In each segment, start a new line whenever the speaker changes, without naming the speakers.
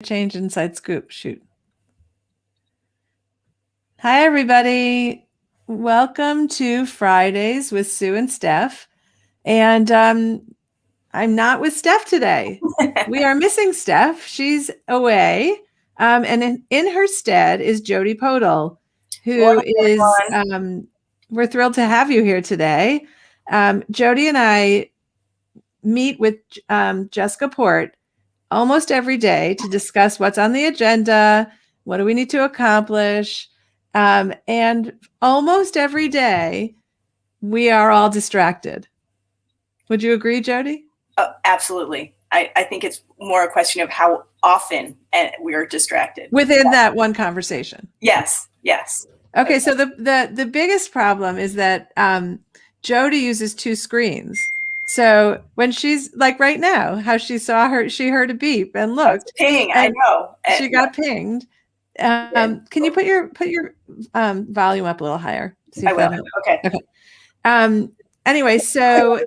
Change inside scoop. Shoot. Hi, everybody. Welcome to Fridays with Sue and Steph. And I'm not with Steph today. We are missing Steph. She's away. And in her stead is Jody Podol, who is, we're thrilled to have you here today. Jody and I meet with Jessica Port almost every day to discuss what's on the agenda, what do we need to accomplish, and almost every day we are all distracted. Would you agree, Jody?
Oh, absolutely. I think it's more a question of how often we are distracted
within that one conversation.
Yes.
Okay, so the biggest problem is that Jody uses two screens. So when she's like right now, how she heard a beep and looked.
Ping, I know.
She got pinged. Can you put your volume up a little higher?
See if I will.
Okay. Anyway, so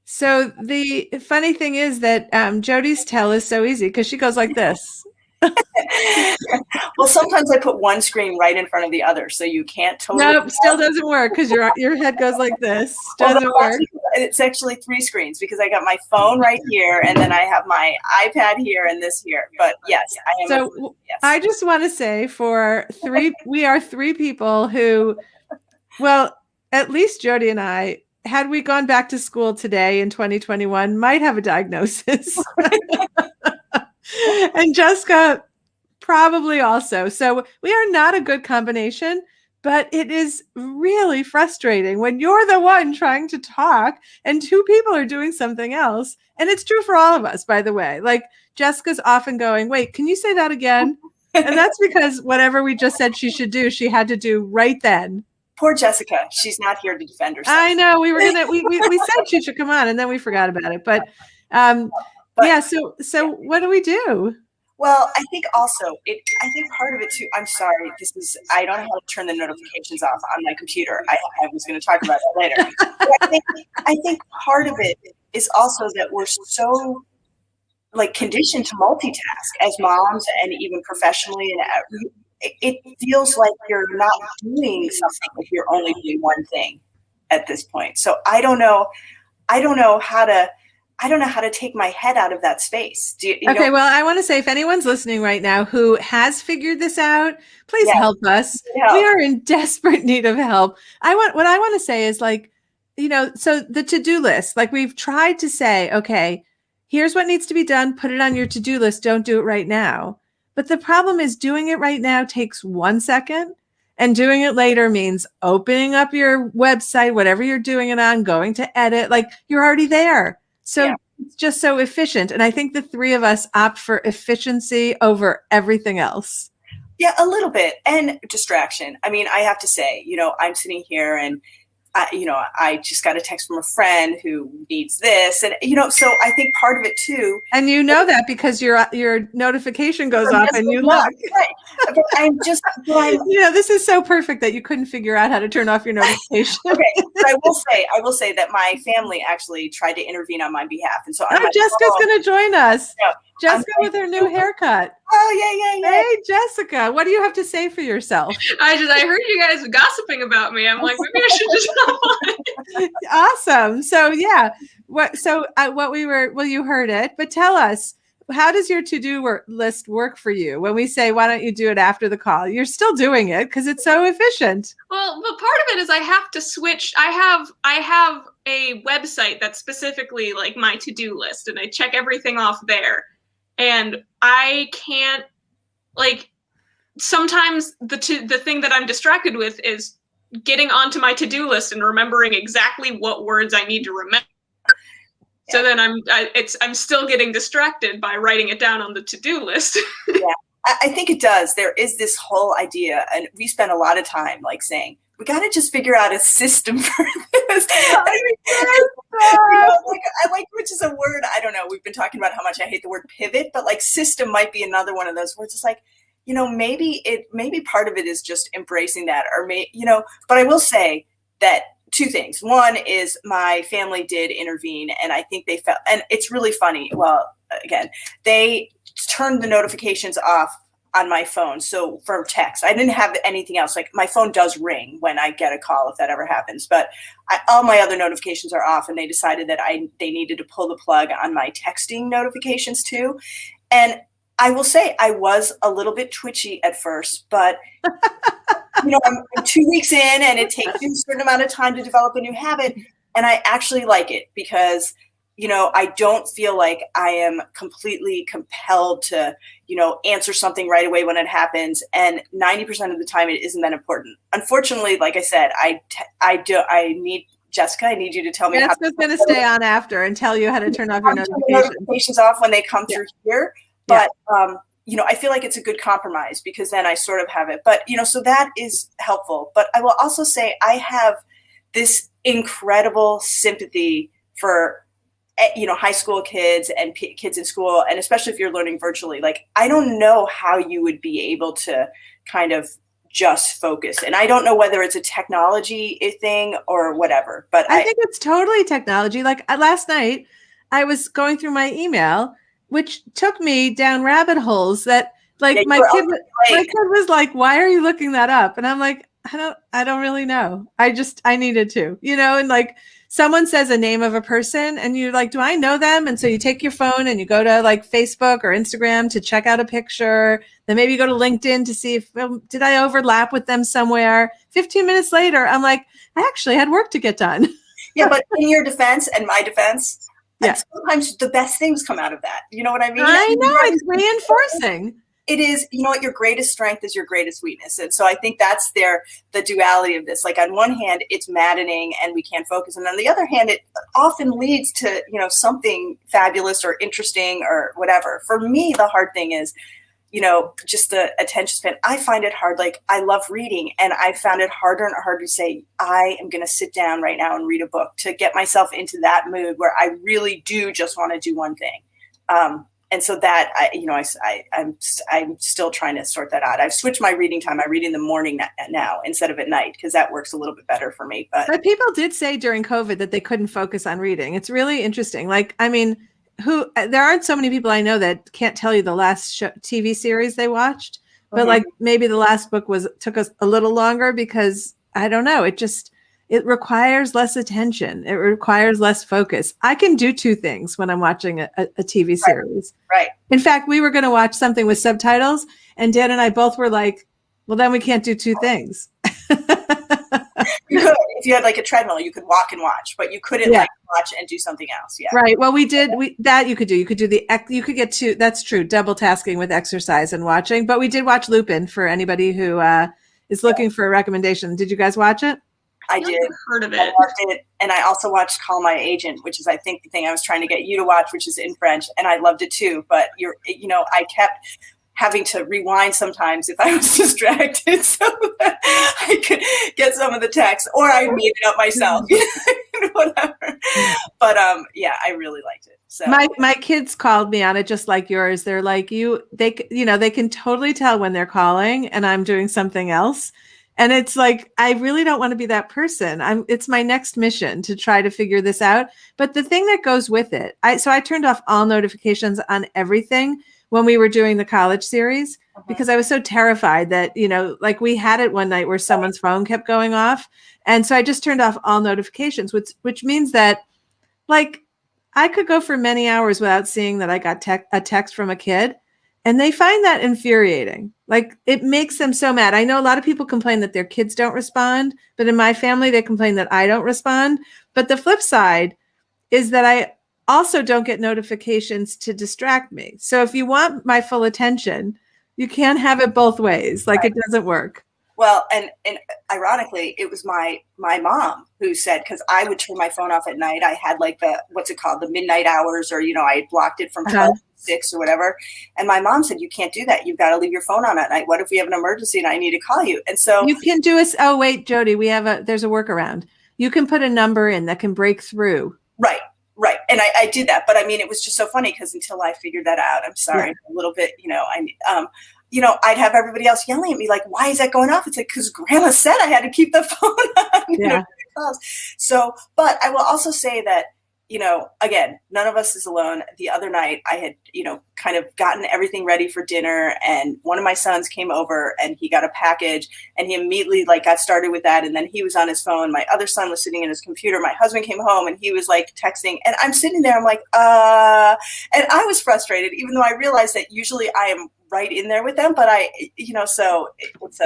the funny thing is that Jody's tell is so easy because she goes like this.
Well, sometimes I put one screen right in front of the other, so you can't totally.
Nope, still doesn't work because your head goes like this. Doesn't work.
It's actually three screens because I got my phone right here, and then I have my iPad here and this here. But yes, I am.
So yes. I just want to say we are three people who, well, at least Jody and I, had we gone back to school today in 2021, might have a diagnosis. And Jessica probably also. So we are not a good combination, but it is really frustrating when you're the one trying to talk and two people are doing something else. And it's true for all of us, by the way. Like Jessica's often going, wait, can you say that again? And that's because whatever we just said she should do, she had to do right then.
Poor Jessica. She's not here to defend herself.
I know. We said she should come on and then we forgot about it. But yeah, so what do we do?
Well, I think also I think part of it too. I'm sorry, I don't know how to turn the notifications off on my computer. I was going to talk about that later. But I think part of it is also that we're so like conditioned to multitask as moms and even professionally, and it feels like you're not doing something if you're only doing one thing at this point. So I don't know how to take my head out of that space.
Okay, well, I want to say if anyone's listening right now who has figured this out, please help us. Yeah. We are in desperate need of help. What I want to say is like, so the to-do list, like we've tried to say, okay, here's what needs to be done. Put it on your to-do list. Don't do it right now. But the problem is doing it right now takes 1 second. And doing it later means opening up your website, whatever you're doing it on, going to edit, like you're already there. So it's just so efficient. And I think the three of us opt for efficiency over everything else.
Yeah, a little bit. And distraction. I mean, I have to say, I'm sitting here and, I just got a text from a friend who needs this. And, so I think part of it too.
And that because your notification goes off and you look.
Right. But
this is so perfect that you couldn't figure out how to turn off your notification.
Okay. But I will say that my family actually tried to intervene on my behalf. And so
Jessica's going to join us. Yeah. Jessica with her new haircut.
Oh, yeah.
Hey, Jessica, what do you have to say for yourself?
I heard you guys gossiping about me. I'm like, maybe I should just hop on.
Awesome. So, yeah. You heard it, but tell us, how does your to-do list work for you? When we say, why don't you do it after the call? You're still doing it because it's so efficient.
Well, but part of it is I have to switch. I have a website that's specifically like my to-do list, and I check everything off there. And I can't, like, sometimes the thing that I'm distracted with is getting onto my to-do list and remembering exactly what words I need to remember. Yeah. So then I'm still getting distracted by writing it down on the to-do list.
Yeah, I think it does. There is this whole idea, and we spend a lot of time like saying, we got to just figure out a system for this. Which is a word, I don't know. We've been talking about how much I hate the word pivot, but like system might be another one of those words. It's like, maybe part of it is just embracing that, but I will say that two things. One is my family did intervene, and I think they felt, and it's really funny. Well, again, they turned the notifications off on my phone. So for text, I didn't have anything else. Like my phone does ring when I get a call, if that ever happens, but all my other notifications are off, and they decided that they needed to pull the plug on my texting notifications too. And I will say I was a little bit twitchy at first, but I'm 2 weeks in, and it takes you a certain amount of time to develop a new habit. And I actually like it because, I don't feel like I am completely compelled to, answer something right away when it happens. And 90% of the time it isn't that important. Unfortunately, like I said, I need Jessica, I need you to tell me.
Jessica's going to stay on after and tell you how to turn off your
notifications off when they come through here. But, I feel like it's a good compromise because then I sort of have it. But, so that is helpful. But I will also say I have this incredible sympathy for high school kids and kids in school, and especially if you're learning virtually. Like, I don't know how you would be able to kind of just focus. And I don't know whether it's a technology thing or whatever, but
I think it's totally technology. Like last night I was going through my email, which took me down rabbit holes that my kid was like, why are you looking that up? And I'm like, I don't really know. I needed to, and like someone says a name of a person and you're like, do I know them? And so you take your phone and you go to like Facebook or Instagram to check out a picture. Then maybe you go to LinkedIn to see if, did I overlap with them somewhere? 15 minutes later, I'm like, I actually had work to get done.
Yeah. But in your defense and my defense, sometimes the best things come out of that. You know what I mean?
I know, it's reinforcing.
It is, your greatest strength is your greatest weakness. And so I think that's the duality of this. Like on one hand, it's maddening and we can't focus. And on the other hand, it often leads to, something fabulous or interesting or whatever. For me, the hard thing is, just the attention span. I find it hard. Like I love reading, and I found it harder and harder to say, I am going to sit down right now and read a book, to get myself into that mood where I really do just want to do one thing. And so that I'm still trying to sort that out. I've switched my reading time. I read in the morning now instead of at night because that works a little bit better for me.
But people did say during COVID that they couldn't focus on reading. It's really interesting. Like, I mean, there aren't so many people I know that can't tell you the last TV series they watched, but like maybe the last book took us a little longer because I don't know. It requires less attention. It requires less focus. I can do two things when I'm watching a TV series.
Right.
In fact, we were going to watch something with subtitles, and Dan and I both were like, well, then we can't do two things.
You could, if you had like a treadmill, you could walk and watch, but you couldn't like watch and do something else. Yeah.
Right. Well, you could do. You could get two. That's true. Double tasking with exercise and watching. But we did watch Lupin for anybody who is looking for a recommendation. Did you guys watch it?
I did.
Heard of it.
I loved it. And I also watched Call My Agent, which is, I think, the thing I was trying to get you to watch, which is in French. And I loved it too. But I kept having to rewind sometimes if I was distracted so that I could get some of the text, or I made it up myself, whatever. But I really liked it. So
my kids called me on it just like yours. They're like, they can totally tell when they're calling and I'm doing something else. And it's like, I really don't want to be that person. It's my next mission to try to figure this out. But the thing that goes with it, I turned off all notifications on everything when we were doing the college series, because I was so terrified that, like we had it one night where someone's phone kept going off. And so I just turned off all notifications, which means that like I could go for many hours without seeing that I got a text from a kid. And they find that infuriating. Like it makes them so mad. I know a lot of people complain that their kids don't respond, but in my family, they complain that I don't respond. But the flip side is that I also don't get notifications to distract me. So if you want my full attention, you can't have it both ways. Like It doesn't work.
Well, and ironically, it was my mom who said, because I would turn my phone off at night. I had like the midnight hours, or, I had blocked it from 12 to 6 or whatever. And my mom said, you can't do that. You've got to leave your phone on at night. What if we have an emergency and I need to call you? And so
you can do oh, wait, Jody, there's a workaround. You can put a number in that can break through.
Right. And I did that. But I mean, it was just so funny because until I figured that out, I'm sorry, a little bit, I'd have everybody else yelling at me like, why is that going off? It's like, because grandma said I had to keep the phone on.
Yeah.
So, but I will also say that again, none of us is alone. The other night I had, kind of gotten everything ready for dinner, and one of my sons came over and he got a package, and he immediately like got started with that. And then he was on his phone. My other son was sitting in his computer. My husband came home and he was like texting, and I'm sitting there. I'm like, and I was frustrated, even though I realized that usually I am right in there with them, but so it's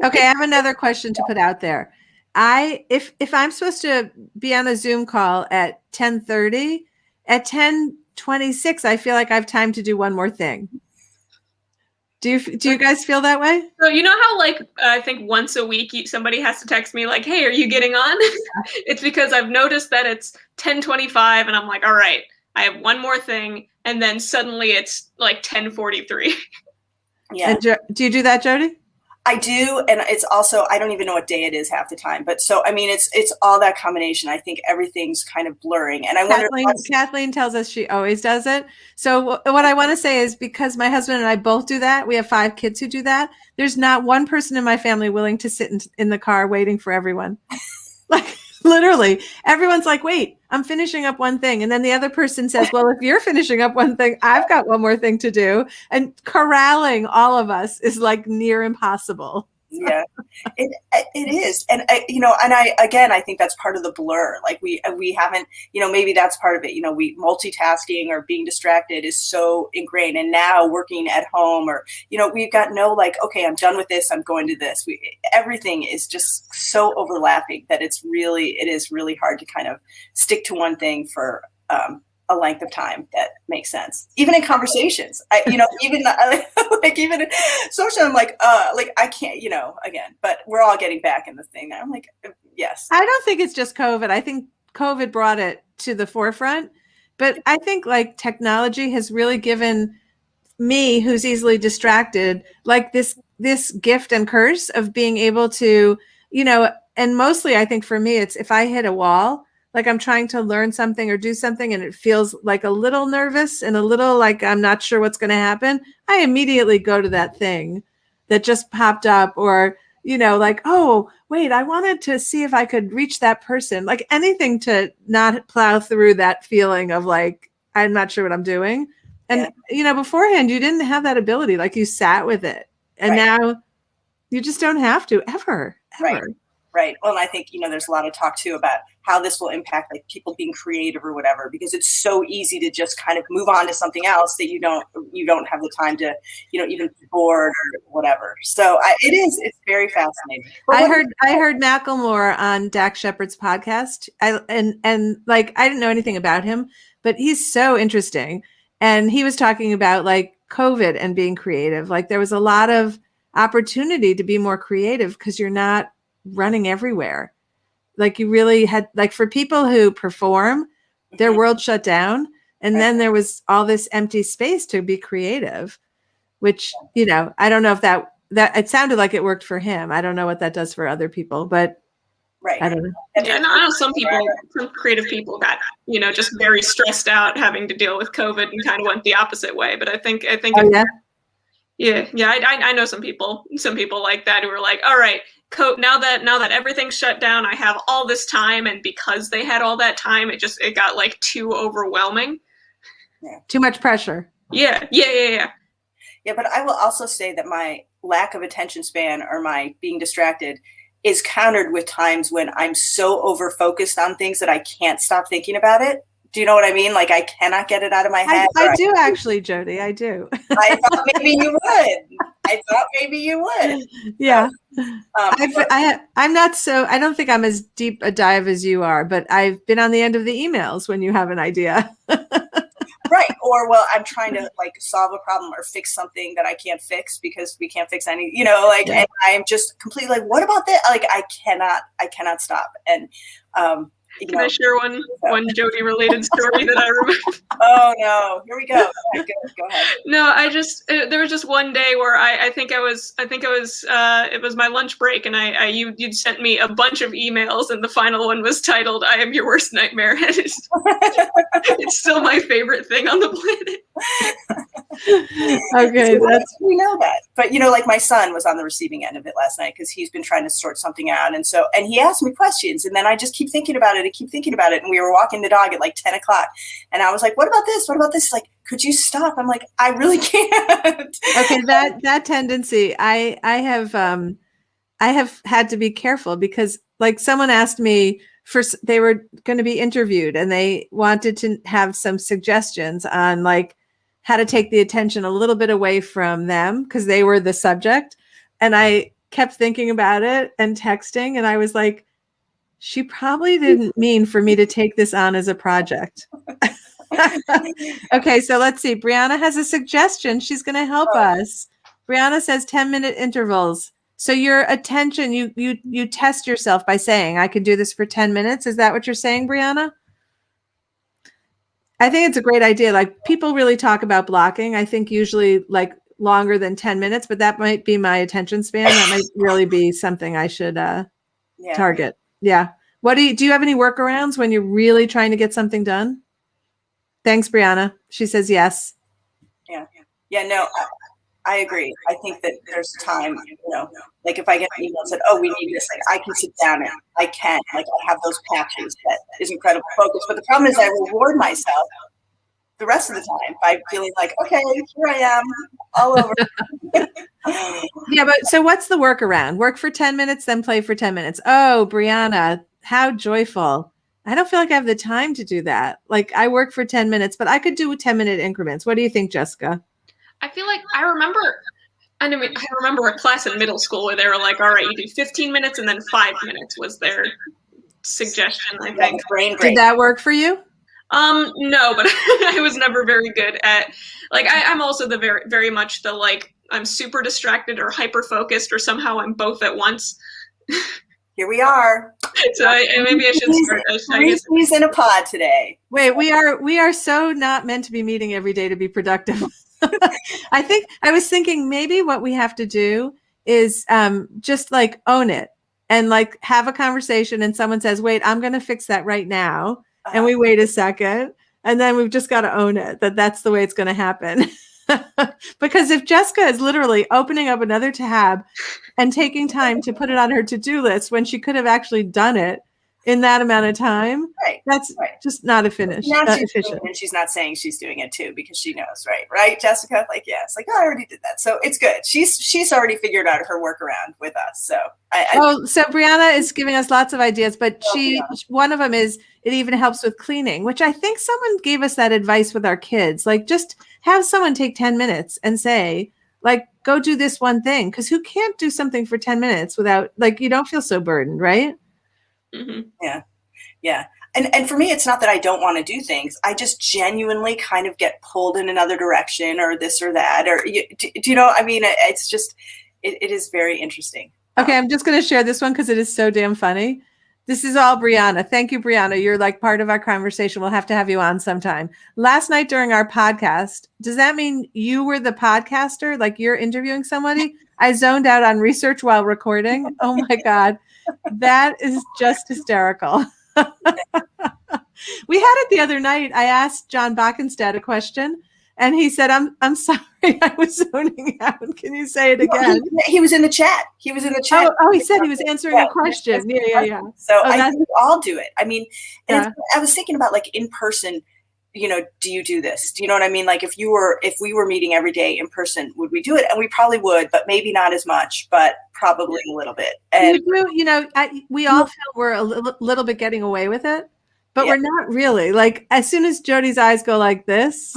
okay. I have another question to put out there. If I'm supposed to be on a Zoom call at 10:30, at 10:26, I feel like I have time to do one more thing. Do you guys feel that way?
So you know how like I think once a week somebody has to text me like, "Hey, are you getting on?" It's because I've noticed that it's 10:25 and I'm like, "All right, I have one more thing," and then suddenly it's like 10:43.
Yeah.
And do you do that, Jody?
I do, and it's also, I don't even know what day it is half the time. But so, I mean, it's all that combination. I think everything's kind of blurring, and I wonder.
Kathleen tells us she always does it. So what I want to say is, because my husband and I both do that, we have 5 kids who do that. There's not one person in my family willing to sit in the car waiting for everyone. Like literally, everyone's like, "Wait, I'm finishing up one thing," and then the other person says, "Well, if you're finishing up one thing, I've got one more thing to do." And corralling all of us is like near impossible.
Yeah, it is. And, I think that's part of the blur. Like we haven't, maybe that's part of it. We multitasking or being distracted is so ingrained. And now working at home or, we've got no like, okay, I'm done with this. I'm going to this. Everything is just so overlapping that it is really hard to kind of stick to one thing for, a length of time that makes sense. Even in conversations, even in social, I'm like I can't, again, but we're all getting back in the thing now. I'm like, yes.
I don't think it's just COVID. I think COVID brought it to the forefront, but I think like technology has really given me, who's easily distracted, like this gift and curse of being able to, and mostly I think for me, it's if I hit a wall, like I'm trying to learn something or do something and it feels like a little nervous and a little like I'm not sure what's going to happen, I immediately go to that thing that just popped up, or, like, oh, wait, I wanted to see if I could reach that person, like anything to not plow through that feeling of like, I'm not sure what I'm doing. And, beforehand, you didn't have that ability. Like you sat with it, and now you just don't have to ever.
Right. Well, and I think, there's a lot of talk too about how this will impact like people being creative or whatever, because it's so easy to just kind of move on to something else that you don't have the time to, even be bored or whatever. So it's very fascinating.
I heard Macklemore on Dax Shepard's podcast. And like, I didn't know anything about him, but he's so interesting. And he was talking about like COVID and being creative. Like there was a lot of opportunity to be more creative because you're not running everywhere. Like you really had, like for people who perform, their world shut down. And then there was all this empty space to be creative, which, I don't know if that it sounded like it worked for him. I don't know what that does for other people, but I don't know.
Yeah, no, I know some creative people got, just very stressed out having to deal with COVID and kind of went the opposite way. But I think, I know some people like that who were like, all right, now that everything's shut down, I have all this time, and because they had all that time, it got like too overwhelming.
Yeah.
Too much pressure.
Yeah, but I will also say that my lack of attention span or my being distracted is countered with times when I'm so over focused on things that I can't stop thinking about it. Do you know what I mean? Like I cannot get it out of my head.
I do actually, Jody. I do.
I thought maybe you would.
Yeah. I'm not so, I don't think I'm as deep a dive as you are, but I've been on the end of the emails when you have an idea.
Right. Or, well, I'm trying to like solve a problem or fix something that I can't fix because we can't fix any, and I'm just completely like, what about that? Like, I cannot stop. And,
can I share one Jody related story that I remember?
Oh no, here we go. Go ahead.
No, there was just one day where I think it was my lunch break, and you'd sent me a bunch of emails, and the final one was titled "I am your worst nightmare." And it's still my favorite thing on the planet.
Okay,
we know that, but like my son was on the receiving end of it last night because he's been trying to sort something out, and he asked me questions, and then I just keep thinking about it to keep thinking about it. And we were walking the dog at like 10 o'clock. And I was like, what about this? What about this? Like, could you stop? I'm like, I really can't.
Okay, that tendency, I have had to be careful because like someone asked me they were going to be interviewed and they wanted to have some suggestions on like how to take the attention a little bit away from them because they were the subject. And I kept thinking about it and texting, and I was like, she probably didn't mean for me to take this on as a project. Okay, so let's see. Brianna has a suggestion. She's going to help us. Brianna says 10-minute intervals. So your attention, you test yourself by saying, I could do this for 10 minutes. Is that what you're saying, Brianna? I think it's a great idea. Like people really talk about blocking. I think usually like longer than 10 minutes, but that might be my attention span. That might really be something I should target. Yeah. Do you have any workarounds when you're really trying to get something done? Thanks, Brianna. She says yes.
Yeah, no, I agree. I think that there's time, like if I get an email that said, oh, we need this, like I can sit down and I have those patches that is incredible focus. But the problem is I reward myself the rest of the time by feeling like, okay, here I am all over.
Yeah, but so what's the workaround? Work for 10 minutes, then play for 10 minutes. Oh, Brianna, how joyful. I don't feel like I have the time to do that. Like I work for 10 minutes, but I could do 10-minute increments. What do you think, Jessica?
I feel like I remember a class in middle school where they were like, all right, you do 15 minutes and then 5 minutes was their suggestion, I think.
Did that work for you?
No, but I was never very good at, like, I'm also the very, very much the, like, I'm super distracted or hyper focused or somehow I'm both at once.
Here we are.
So maybe I should start.
He's in a pod today.
Wait, we are so not meant to be meeting every day to be productive. I was thinking maybe what we have to do is just like own it and like have a conversation and someone says, wait, I'm going to fix that right now. And we wait a second and then we've just got to own it that's the way it's going to happen. Because if Jessica is literally opening up another tab and taking time to put it on her to-do list when she could have actually done it in that amount of time, that's just not efficient.
And she's not saying she's doing it too because she knows, right, Jessica? Like, yeah, it's like, oh, I already did that, so it's good. She's already figured out her workaround with us. So
so Brianna is giving us lots of ideas, but one of them is it even helps with cleaning, which I think someone gave us that advice with our kids. Like, just have someone take 10 minutes and say, like, go do this one thing, because who can't do something for 10 minutes without, like, you don't feel so burdened, right?
Mm-hmm. Yeah. And for me, it's not that I don't want to do things. I just genuinely kind of get pulled in another direction or this or that. Or, do you know, I mean, it's just, it is very interesting.
Okay, I'm just going to share this one because it is so damn funny. This is all Brianna. Thank you, Brianna. You're like part of our conversation. We'll have to have you on sometime. Last night during our podcast, does that mean you were the podcaster? Like you're interviewing somebody? I zoned out on research while recording. Oh my God. That is just hysterical. We had it the other night. I asked John Backenstedt a question and he said, I'm sorry, I was zoning out. Can you say it again?
He was in the chat.
Oh, he said he was answering a question. Yeah.
So I think we all do it. I mean, I was thinking about like in person, do you do this? Do you know what I mean? Like if we were meeting every day in person, would we do it? And we probably would, but maybe not as much, but probably a little bit. And
we all feel we're a little bit getting away with it, but we're not really. Like as soon as Jody's eyes go like this,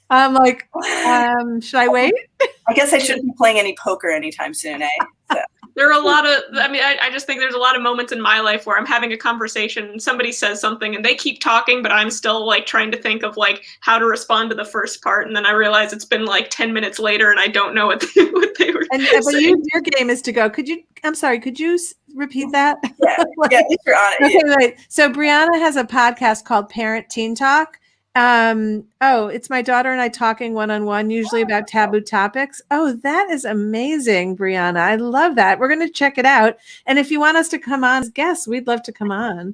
I'm like, should I wait?
I guess I shouldn't be playing any poker anytime soon, eh? So.
There are a lot of, I just think there's a lot of moments in my life where I'm having a conversation and somebody says something and they keep talking, but I'm still like trying to think of like how to respond to the first part. And then I realize it's been like 10 minutes later and I don't know what they were saying.
But your game is to go, could you repeat that?
Yeah, yeah, you're on it.
Okay, right. So Brianna has a podcast called Parent Teen Talk. It's my daughter and I talking one-on-one, usually about taboo topics. Oh, that is amazing, Brianna. I love that. We're going to check it out. And if you want us to come on as guests, we'd love to come on.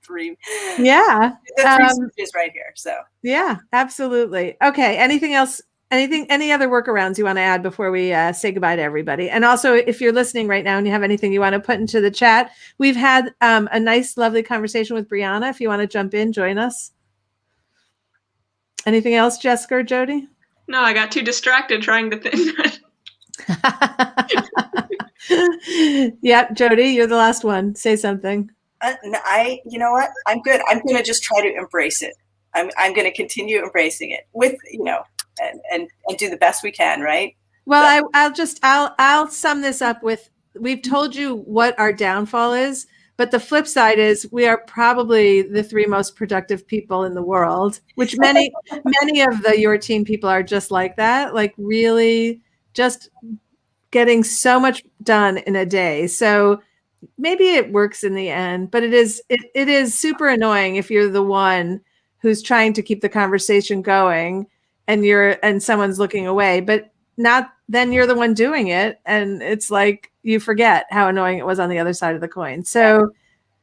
Three.
Yeah.
The three is right here. So
yeah, absolutely. Okay. Anything else any other workarounds you want to add before we say goodbye to everybody? And also, if you're listening right now and you have anything you want to put into the chat, we've had a nice, lovely conversation with Brianna. If you want to jump in, join us. Anything else, Jessica or Jody?
No, I got too distracted trying to think.
Yeah, Jody, you're the last one. Say something.
You know what? I'm good. I'm going to just try to embrace it. I'm going to continue embracing it with, and do the best we can. Right.
Well, I'll sum this up with, we've told you what our downfall is, but the flip side is we are probably the 3 most productive people in the world, which many of your team people are just like that, like really just getting so much done in a day. So maybe it works in the end, but it is super annoying if you're the one who's trying to keep the conversation going and someone's looking away, but not then you're the one doing it. And it's like, you forget how annoying it was on the other side of the coin. So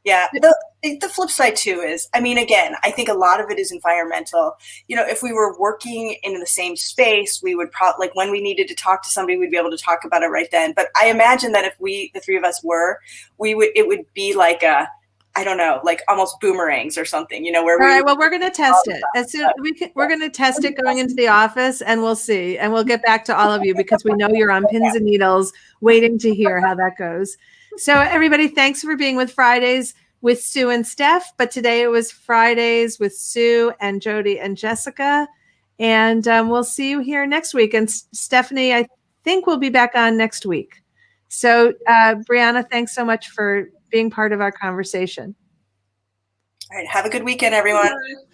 yeah, the flip side too is, again, I think a lot of it is environmental. If we were working in the same space, we would probably, like when we needed to talk to somebody, we'd be able to talk about it right then. But I imagine that if the 3 of us it would be like I don't know, like almost boomerangs or something, where
all right, well, we're going to test it. We're going to test it going into the office, and we'll see. And we'll get back to all of you because we know you're on pins and needles waiting to hear how that goes. So everybody, thanks for being with Fridays with Sue and Steph. But today it was Fridays with Sue and Jody and Jessica. And we'll see you here next week. And Stephanie, I think we'll be back on next week. So Brianna, thanks so much for being part of our conversation.
All right. Have a good weekend, everyone.
Bye.